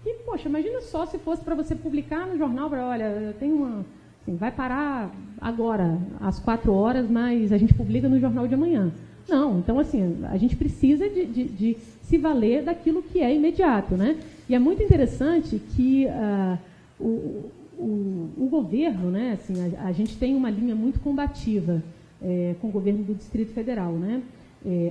que, poxa, imagina só se fosse para você publicar no jornal, olha, eu tenho uma... Assim, vai parar agora, às 4 horas, mas a gente publica no jornal de amanhã. Não, então, assim, a gente precisa de se valer daquilo que é imediato, né? E é muito interessante que o governo, né, assim, a gente tem uma linha muito combativa com o governo do Distrito Federal, né?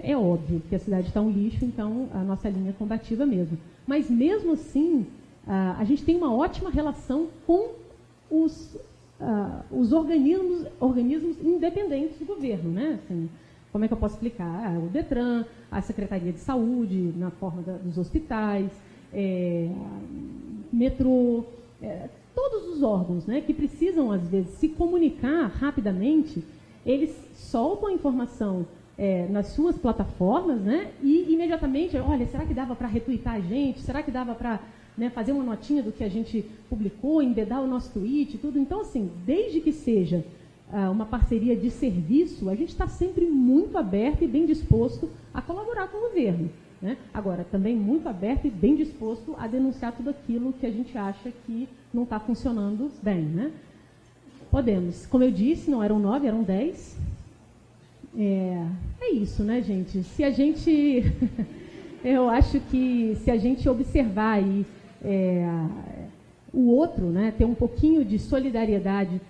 É óbvio que a cidade está um lixo, então a nossa linha é combativa mesmo. Mas mesmo assim, a gente tem uma ótima relação com os organismos independentes do governo, né? Assim, como é que eu posso explicar? O Detran, a Secretaria de Saúde, na forma dos hospitais, metrô, todos os órgãos, né, que precisam, às vezes, se comunicar rapidamente, eles soltam a informação nas suas plataformas, né, e imediatamente, olha, será que dava para retweetar a gente? Será que dava para, né, fazer uma notinha do que a gente publicou, embedar o nosso tweet, tudo? Então, assim, desde que seja uma parceria de serviço, a gente está sempre muito aberto e bem disposto a colaborar com o governo, né? Agora, também muito aberto e bem disposto a denunciar tudo aquilo que a gente acha que não está funcionando bem, né? Podemos. Como eu disse, não eram 9, eram 10. É isso, né, gente? Se a gente... eu acho que se a gente observar aí o outro, né, ter um pouquinho de solidariedade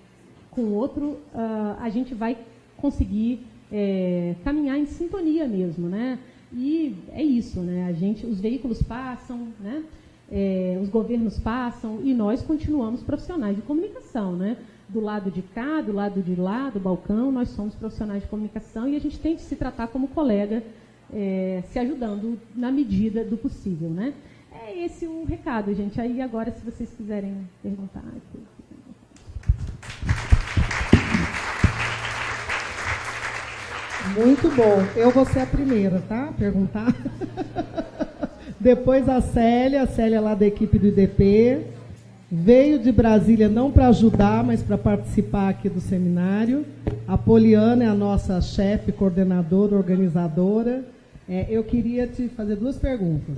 com o outro, a gente vai conseguir caminhar em sintonia mesmo, né? E é isso, né? Os veículos passam, né? Os governos passam e nós continuamos profissionais de comunicação, né? Do lado de cá, do lado de lá, do balcão, nós somos profissionais de comunicação e a gente tem que se tratar como colega, se ajudando na medida do possível, né? É esse o recado, gente. Aí agora, se vocês quiserem perguntar... Muito bom. Eu vou ser a primeira, tá? Perguntar. Depois a Célia lá da equipe do IDP. Veio de Brasília não para ajudar, mas para participar aqui do seminário. A Poliana é a nossa chefe, coordenadora, organizadora. Eu queria te fazer 2 perguntas.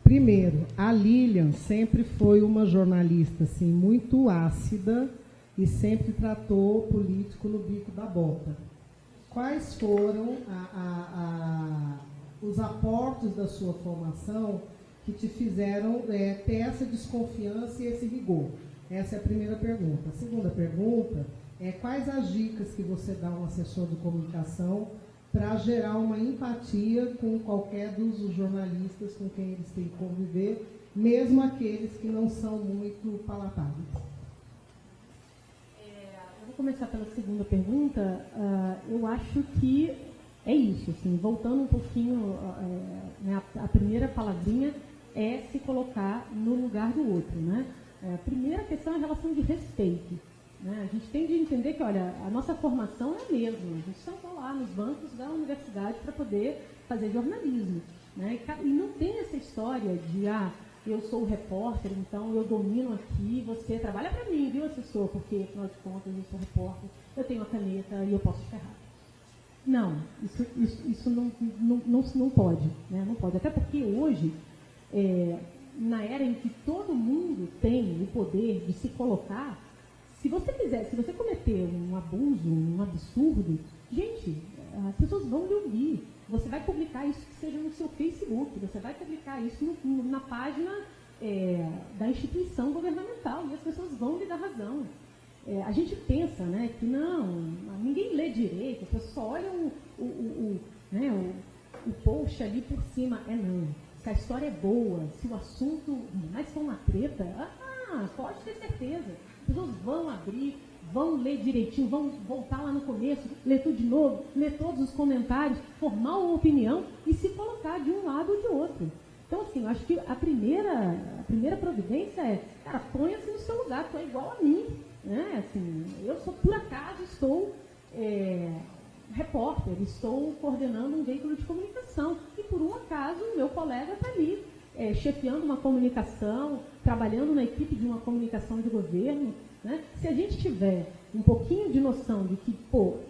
Primeiro, a Lilian sempre foi uma jornalista assim, muito ácida e sempre tratou o político no bico da bota. Quais foram os aportes da sua formação que te fizeram ter essa desconfiança e esse rigor? Essa é a primeira pergunta. A segunda pergunta é quais as dicas que você dá a um assessor de comunicação para gerar uma empatia com qualquer dos jornalistas com quem eles têm que conviver, mesmo aqueles que não são muito palatáveis? Vou começar pela segunda pergunta. Eu acho que é isso, assim, voltando um pouquinho, né, a primeira palavrinha é se colocar no lugar do outro, né? A primeira questão é a relação de respeito, né? A gente tem de entender que, olha, a nossa formação é a mesma, a gente sentou lá nos bancos da universidade para poder fazer jornalismo, né? E não tem essa história de, eu sou o repórter, então eu domino aqui, você trabalha para mim, viu, assessor? Porque, afinal de contas, eu sou repórter, eu tenho a caneta e eu posso ferrar. Não, isso não pode, né? Não pode. Até porque hoje, na era em que todo mundo tem o poder de se colocar, se você cometer um abuso, um absurdo, gente, as pessoas vão lhe ouvir. Você vai publicar isso que seja no seu Facebook, você vai publicar isso na página da instituição governamental, e as pessoas vão lhe dar razão. A gente pensa, né, que ninguém lê direito, as pessoas só olham o post ali por cima. Não. Se a história é boa, se o assunto mais for uma treta, pode ter certeza. As pessoas vão abrir, vão ler direitinho, vão voltar lá no começo, ler tudo de novo, ler todos os comentários, formar uma opinião e se colocar de um lado ou de outro. Então, assim, eu acho que a primeira providência é, cara, ponha-se no seu lugar, tu é igual a mim, né? Assim, eu por acaso estou repórter, estou coordenando um veículo de comunicação e por um acaso o meu colega está ali chefiando uma comunicação, trabalhando na equipe de uma comunicação de governo, né? Se a gente tiver um pouquinho de noção de que,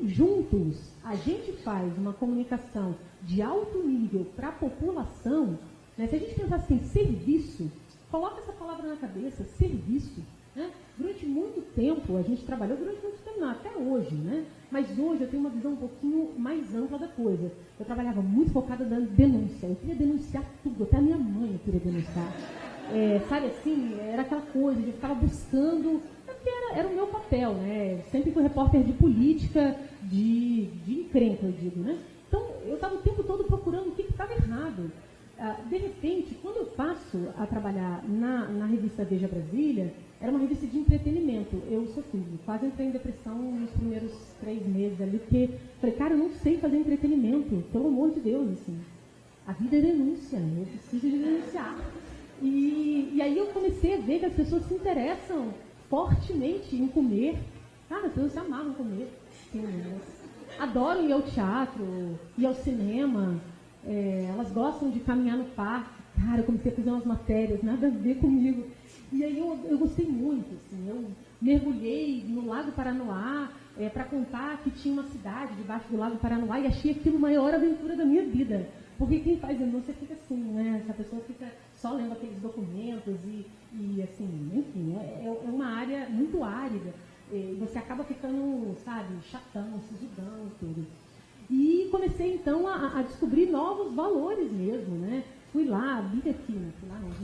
juntos a gente faz uma comunicação de alto nível para a população, né? Se a gente pensar assim, serviço, coloca essa palavra na cabeça, serviço, né? Durante muito tempo, a gente trabalhou durante muito tempo, até hoje, né? Mas hoje eu tenho uma visão um pouquinho mais ampla da coisa. Eu trabalhava muito focada na denúncia. Eu queria denunciar tudo, até a minha mãe eu queria denunciar. Sabe assim, era aquela coisa, eu ficava buscando, porque era o meu papel, né? Sempre fui repórter de política, de encrenca, eu digo, né? Então, eu estava o tempo todo procurando o que estava errado. De repente, quando eu passo a trabalhar na revista Veja Brasília, era uma revista de entretenimento. Eu sofri, quase entrei em depressão nos primeiros 3 meses ali, porque falei, cara, eu não sei fazer entretenimento, pelo amor de Deus, assim. A vida é denúncia, eu preciso de denunciar. E aí eu comecei a ver que as pessoas se interessam fortemente em comer. Cara, as pessoas se amarram em comer. Adoram ir ao teatro, ir ao cinema. Elas gostam de caminhar no parque. Cara, eu comecei a fazer umas matérias, nada a ver comigo. E aí eu gostei muito. Assim, eu mergulhei no Lago Paranoá para contar que tinha uma cidade debaixo do Lago Paranoá e achei aquilo a maior aventura da minha vida. Porque quem faz denúncia fica assim, né? Essa pessoa fica só lendo aqueles documentos e assim, enfim, é uma área muito árida. Você acaba ficando, sabe, chatão, sisudão, tudo. E comecei, então, a descobrir novos valores mesmo, né? Fui lá, vim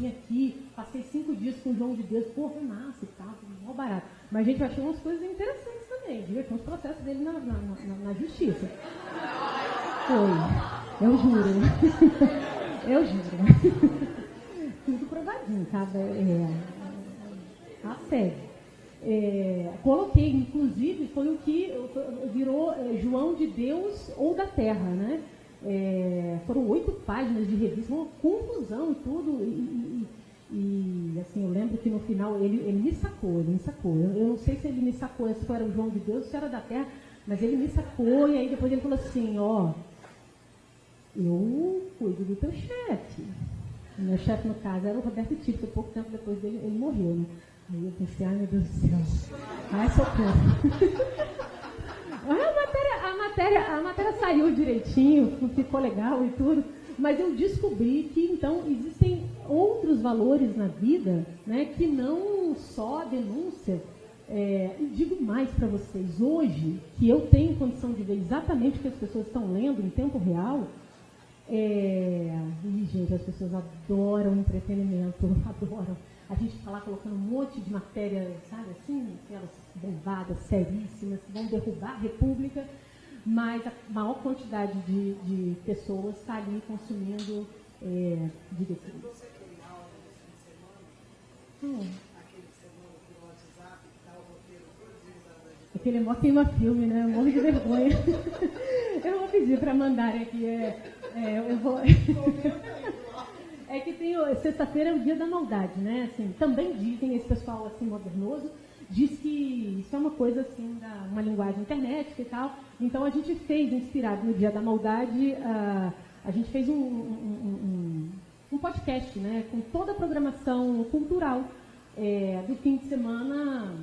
aqui, passei 5 dias com o João de Deus, porra, massa e tal, mó barato. Mas, gente, eu achei umas coisas interessantes também, viu? Tinha uns processos dele na justiça. Foi, eu juro. Eu juro. Tudo provadinho, tá? A sério. Coloquei, inclusive, foi o que virou João de Deus ou da Terra, né? Foram 8 páginas de revista, uma confusão e tudo, e assim, eu lembro que no final ele me sacou. Eu não sei se ele me sacou, se era o João de Deus, se era da Terra, mas ele me sacou, e aí depois ele falou assim, eu cuido do teu chefe. O meu chefe, no caso, era o Roberto Tito, pouco tempo depois dele, ele morreu, né? Aí eu pensei, ai meu Deus do céu, ai socorro. A matéria saiu direitinho, ficou legal e tudo, mas eu descobri que, então, existem outros valores na vida, né, que não só a denúncia. E digo mais para vocês, hoje, que eu tenho condição de ver exatamente o que as pessoas estão lendo em tempo real, e, gente, as pessoas adoram entretenimento, adoram. A gente está lá colocando um monte de matéria, sabe, assim, aquelas bombadas seríssimas que vão derrubar a República, mas a maior quantidade de pessoas está ali consumindo de defesa. Você tem aula no fim de semana? Aquele que você manda pelo WhatsApp, que está o roteiro todo. Aquele mó queima-filme, né? Eu morro de vergonha. Eu vou pedir para mandarem aqui. Eu vou... É que tem sexta-feira é o dia da maldade, né? Assim, também dizem, esse pessoal assim, modernoso, diz que isso é uma coisa assim, uma linguagem internética e tal. Então a gente fez, inspirado no dia da maldade, a gente fez um podcast, né? Com toda a programação cultural do fim de semana,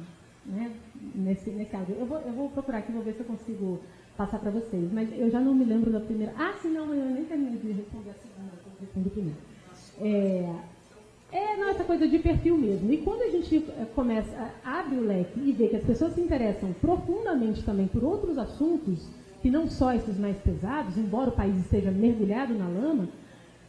né? Nesse áudio. Eu vou procurar aqui, vou ver se eu consigo passar para vocês. Mas eu já não me lembro da primeira. Sim, não, eu nem terminei de responder a segunda, eu respondi primeiro. Não, essa coisa de perfil mesmo. E quando a gente abre o leque e vê que as pessoas se interessam profundamente também por outros assuntos, que não só esses mais pesados, embora o país esteja mergulhado na lama,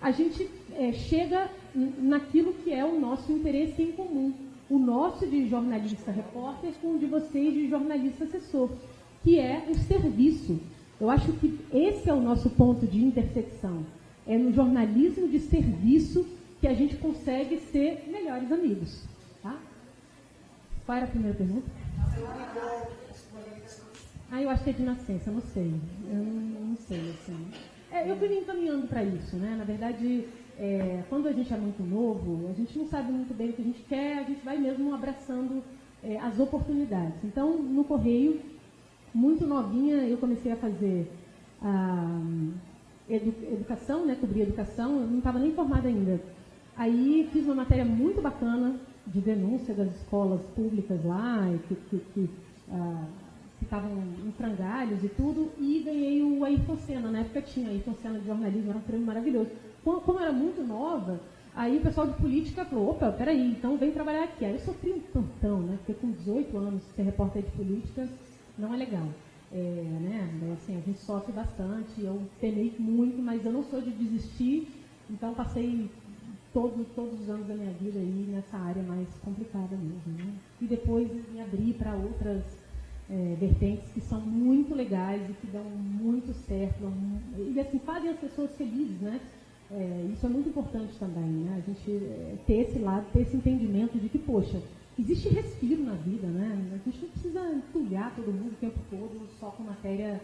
a gente chega naquilo que é o nosso interesse em comum. O nosso de jornalista repórter com o de vocês de jornalista assessor, que é o serviço. Eu acho que esse é o nosso ponto de intersecção. É no jornalismo de serviço que a gente consegue ser melhores amigos. Tá? Qual era a primeira pergunta? Eu acho que é de nascença, não sei. Eu não sei, assim. Eu fui me encaminhando para isso, né? Na verdade, quando a gente é muito novo, a gente não sabe muito bem o que a gente quer, a gente vai mesmo abraçando as oportunidades. Então, no Correio, muito novinha, eu comecei a fazer educação, né? Cobrir educação, eu não estava nem formada ainda. Aí fiz uma matéria muito bacana de denúncia das escolas públicas lá, que estavam em frangalhos e tudo, e ganhei o Ayrton Senna. Na época tinha Ayrton Senna de jornalismo, era um prêmio maravilhoso. Como eu era muito nova, aí o pessoal de política falou, opa, peraí, então vem trabalhar aqui. Aí eu sofri um tantão, né? Porque com 18 anos ser repórter de política não é legal. Né? Assim, a gente sofre bastante, eu penei muito, mas eu não sou de desistir, então passei todos os anos da minha vida aí nessa área mais complicada mesmo, né? E depois me abri para outras vertentes que são muito legais e que dão muito certo, e assim, fazem as pessoas felizes, né? Isso é muito importante também, né? A gente ter esse lado, ter esse entendimento de que, poxa, existe respiro na vida, né? A gente não precisa entulhar todo mundo o tempo todo só com matéria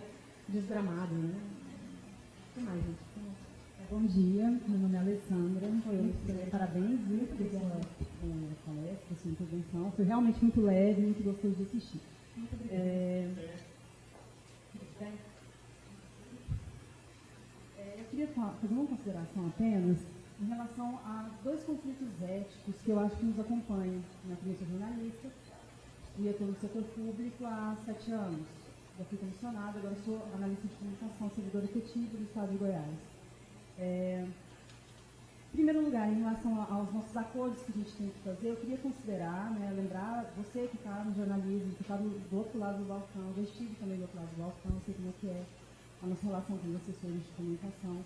desgramada, né? O que mais, gente? Bom dia, meu nome é Alessandra. Parabéns, viu, pela palestra, pela sua intervenção. Foi realmente muito leve, muito gostoso de assistir. Eu queria fazer uma consideração apenas em relação a dois conflitos éticos que eu acho que nos acompanham. Na polícia jornalista, e eu estou no setor público há 7 anos. Já fui comissionada, agora sou analista de comunicação, servidora efetiva do Estado de Goiás. Em primeiro lugar, em relação aos nossos acordos que a gente tem que fazer, eu queria considerar, né, lembrar, você que está no jornalismo, que está do outro lado do balcão, eu estive também do outro lado do balcão, eu sei como é que é a nossa relação com os assessores de comunicação,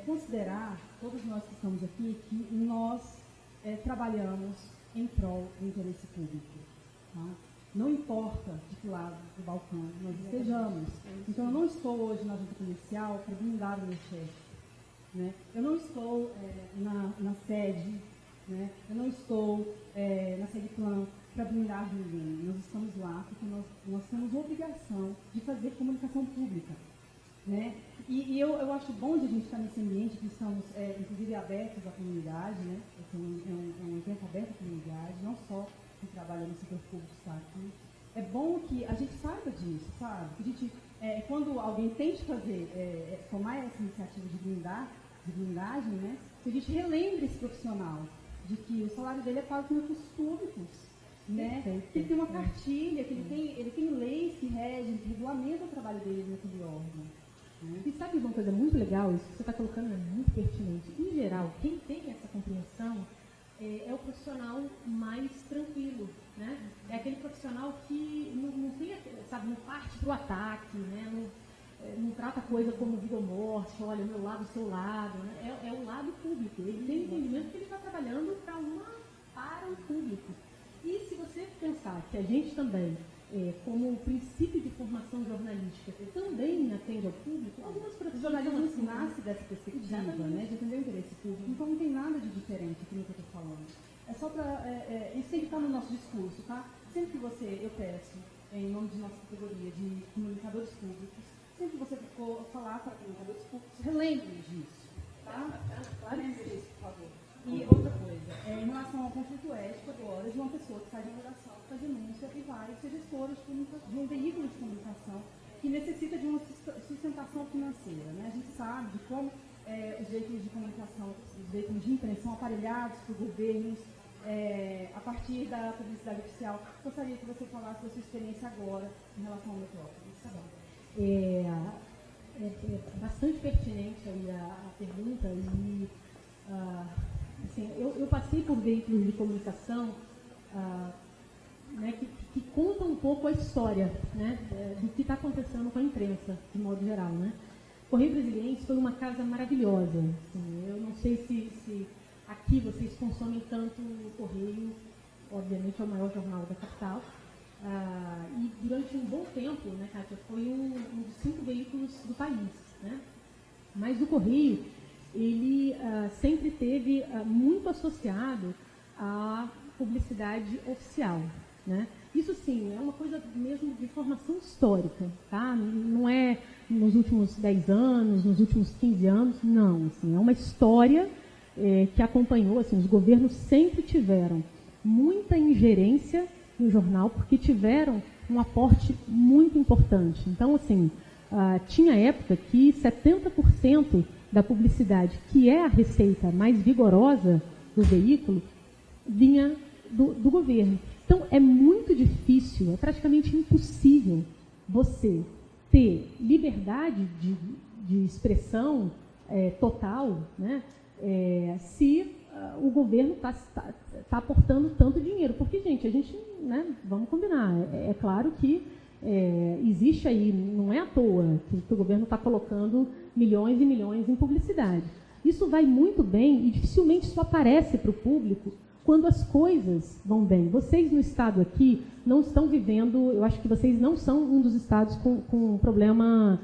considerar, todos nós que estamos aqui, que nós trabalhamos em prol do interesse público. Tá? Não importa de que lado do balcão nós estejamos. Então, eu não estou hoje na junta policial para blindar o meu chefe. Né? Eu não estou na sede, né? Eu não estou na sede plano para blindar ninguém. Nós estamos lá porque nós temos a obrigação de fazer comunicação pública. Né? E eu acho bom de a gente estar nesse ambiente que estamos, inclusive, abertos à comunidade, né? É um evento aberto à comunidade, não só quem trabalha no setor público está aqui. É bom que a gente saiba disso, sabe? Que a gente, quando alguém tente tomar essa iniciativa de blindagem, né? Que a gente relembre esse profissional de que o salário dele é pago com recursos públicos, né? Que ele tem uma cartilha, que ele tem leis que regem, que regulamentam o trabalho dele naquele órgão. E sabe uma coisa muito legal, isso que você está colocando é muito pertinente. Em geral, quem tem essa compreensão é o profissional mais tranquilo, né? É aquele profissional que não tem, sabe, não parte para o ataque, né? Não trata a coisa como vida ou morte, olha, meu lado, seu lado, né? É o lado público. Ele tem entendimento que ele está trabalhando para o público. E se você pensar que a gente também, como princípio de formação jornalística, também atende ao público, algumas profissões... O jornalismo nasce dessa perspectiva, né, de atender o interesse público. Então não tem nada de diferente aqui no que eu estou falando. É só para... isso tem que estar no nosso discurso, tá? Sempre que eu peço, em nome de nossa categoria de comunicadores públicos, sempre que você for falar para comunicadores públicos, relembre disso, tá? Lembre disso, por favor. E outra coisa, em relação ao conflito ético agora, de uma pessoa que faz divulgação, faz denúncia e vai ser gestora de um veículo de comunicação que necessita de uma sustentação financeira. Né? A gente sabe de como os veículos de comunicação, os veículos de imprensa são aparelhados por governos a partir da publicidade oficial. Gostaria que você falasse da sua experiência agora em relação ao Metrópolis. Tá bom. É bastante pertinente aí a pergunta e... assim, eu passei por veículos de comunicação né, que contam um pouco a história, né, do que está acontecendo com a imprensa, de modo geral. Né? Correio Brasiliense foi uma casa maravilhosa. Assim, eu não sei se aqui vocês consomem tanto o Correio, obviamente é o maior jornal da capital, e durante um bom tempo, né, Kátia, foi um dos 5 veículos do país. Né? Mas o Correio, ele sempre esteve muito associado à publicidade oficial. Né? Isso sim, é uma coisa mesmo de formação histórica, tá? Não é nos últimos 10 anos, nos últimos 15 anos, não. Assim, é uma história que acompanhou, assim, os governos sempre tiveram muita ingerência no jornal, porque tiveram um aporte muito importante. Então, assim, tinha época que 70% da publicidade, que é a receita mais vigorosa do veículo, vinha do governo. Então, é muito difícil, é praticamente impossível você ter liberdade de expressão total, né, se o governo está aportando tanto dinheiro. Porque, gente, a gente, né, vamos combinar, é claro que existe aí, não é à toa que o governo está colocando milhões e milhões em publicidade. Isso vai muito bem e dificilmente isso aparece para o público quando as coisas vão bem. Vocês no estado aqui não estão vivendo, eu acho que vocês não são um dos estados com um problema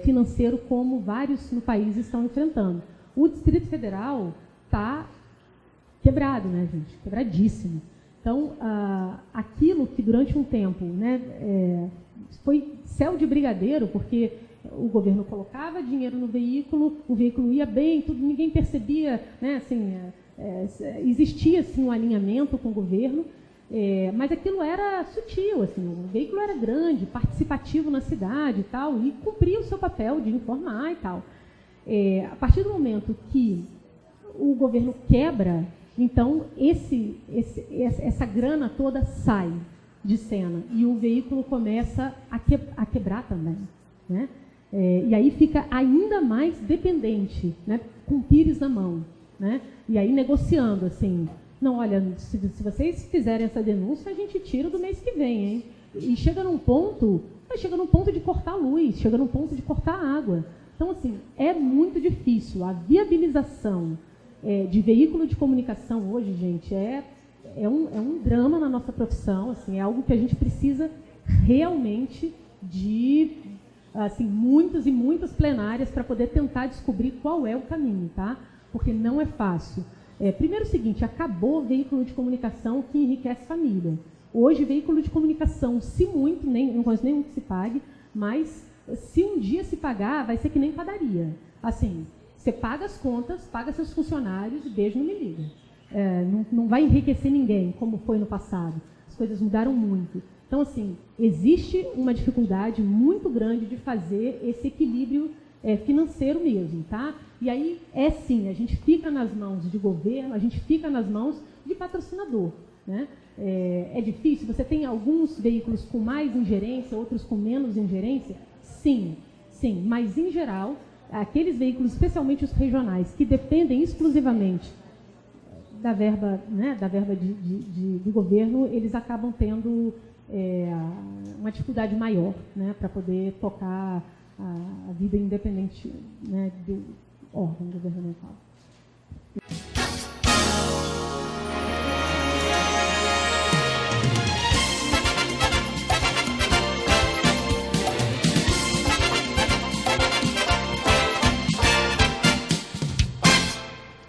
financeiro como vários no país estão enfrentando. O Distrito Federal está quebrado, né, gente? Quebradíssimo. Então, aquilo que durante um tempo, né, foi céu de brigadeiro, porque o governo colocava dinheiro no veículo, o veículo ia bem, tudo, ninguém percebia, né, assim, existia assim, um alinhamento com o governo, mas aquilo era sutil, assim, o veículo era grande, participativo na cidade e tal, e cumpria o seu papel de informar e tal. A partir do momento que o governo quebra, então essa grana toda sai de cena e o veículo começa a quebrar também, né? E aí fica ainda mais dependente, né? Com pires na mão, né? E aí negociando assim, não, olha, se vocês fizerem essa denúncia, a gente tira do mês que vem, hein? E chega num ponto de cortar a luz, chega num ponto de cortar a água. Então, assim, é muito difícil. A viabilização de veículo de comunicação hoje, gente, é um drama na nossa profissão, assim, é algo que a gente precisa realmente de assim, muitas e muitas plenárias para poder tentar descobrir qual é o caminho, tá? Porque não é fácil. Primeiro o seguinte, acabou o veículo de comunicação que enriquece família. Hoje, veículo de comunicação, se muito, não conheço nenhum que se pague, mas se um dia se pagar, vai ser que nem padaria. Assim, você paga as contas, paga seus funcionários e beijo, não me liga. Não vai enriquecer ninguém, como foi no passado. As coisas mudaram muito. Então, assim, existe uma dificuldade muito grande de fazer esse equilíbrio financeiro mesmo, tá? E aí, sim, a gente fica nas mãos de governo, a gente fica nas mãos de patrocinador, né? É difícil? Você tem alguns veículos com mais ingerência, outros com menos ingerência? Sim, mas em geral, aqueles veículos, especialmente os regionais, que dependem exclusivamente da verba, né, de governo, eles acabam tendo uma dificuldade maior, né, para poder tocar a vida independente, né, do órgão governamental.